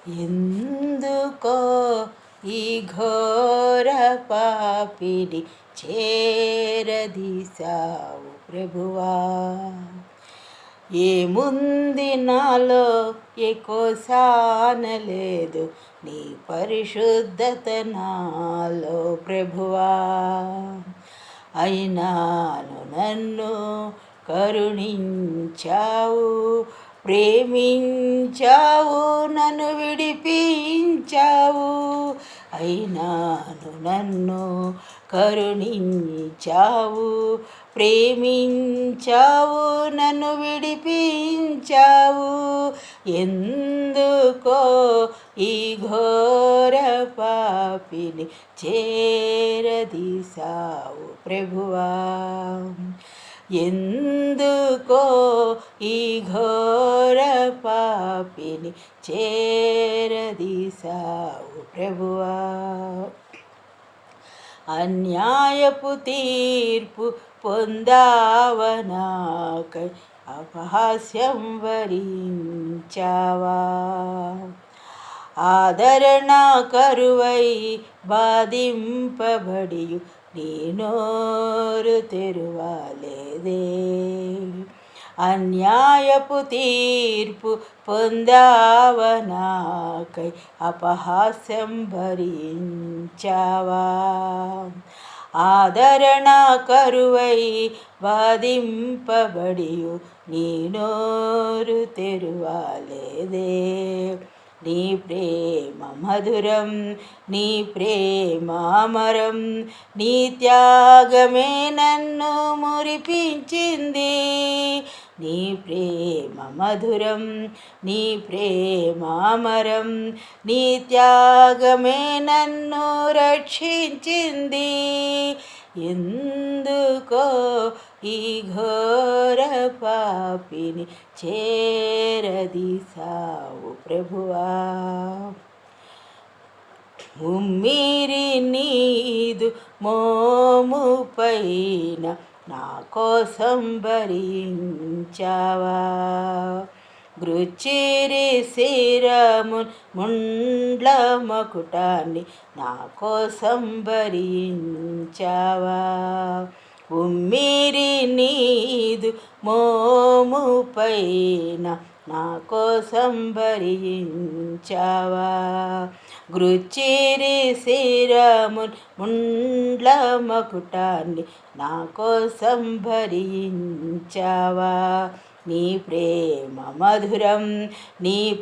ఎందుకో ఈ ఘోర పాపిని చేరదీశావు ప్రభువా. ఏముంది నాలో కోసానలేదు, నీ పరిశుద్ధత నాలో ప్రభువా. అయినాను నన్ను కరుణించావు, ప్రేమించావు, నన్ను విడిపించావు. అయినాను నన్ను కరుణించావు, ప్రేమించావు, నన్ను విడిపించావు. ఎందుకో ఈ ఘోర పాపిని చేరదీశావు ప్రభువా. ఎందుకో ఈ ఘోర పాపిని చేరదీశావు ప్రభువా. అన్యాయపు తీర్పు పొందావనాకై అపహాస్యం వరించావా. ఆదరణ కరువై బాధింపబడియు నీ నోరు తెరువలేదే. అన్యాయపు తీర్పు పొందావనాకై అపహాస్యం భరించావా. ఆదరణ కరువై బాధింపబడియు నీ నోరు తెరువలేదే. నీ ప్రేమ మధురం, నీ ప్రేమ అమరం, నీ త్యాగమే నన్ను మురిపించింది. నీ ప్రేమ మధురం, నీ ప్రేమ అమరం, నీ త్యాగమే నన్ను రక్షించింది. ఎందుకో ఈ ఘోర పాపిని చేరదీశావు ప్రభువా. ఉమ్మిరి నీదు మోము పైన నా కోసం భరించావా. గృచ్చిరి శిరమున్ ముండ్ల మకుటాన్ని నా కోసం భరించావా. ఉమ్మిరి నీదు మోము పైన నా కోసం భరించావా. గృచ్చిరి శిరమున్ ముండ్ల మకుటాన్ని నా కోసం భరించావా. నీ ప్రేమ మధురం, నీ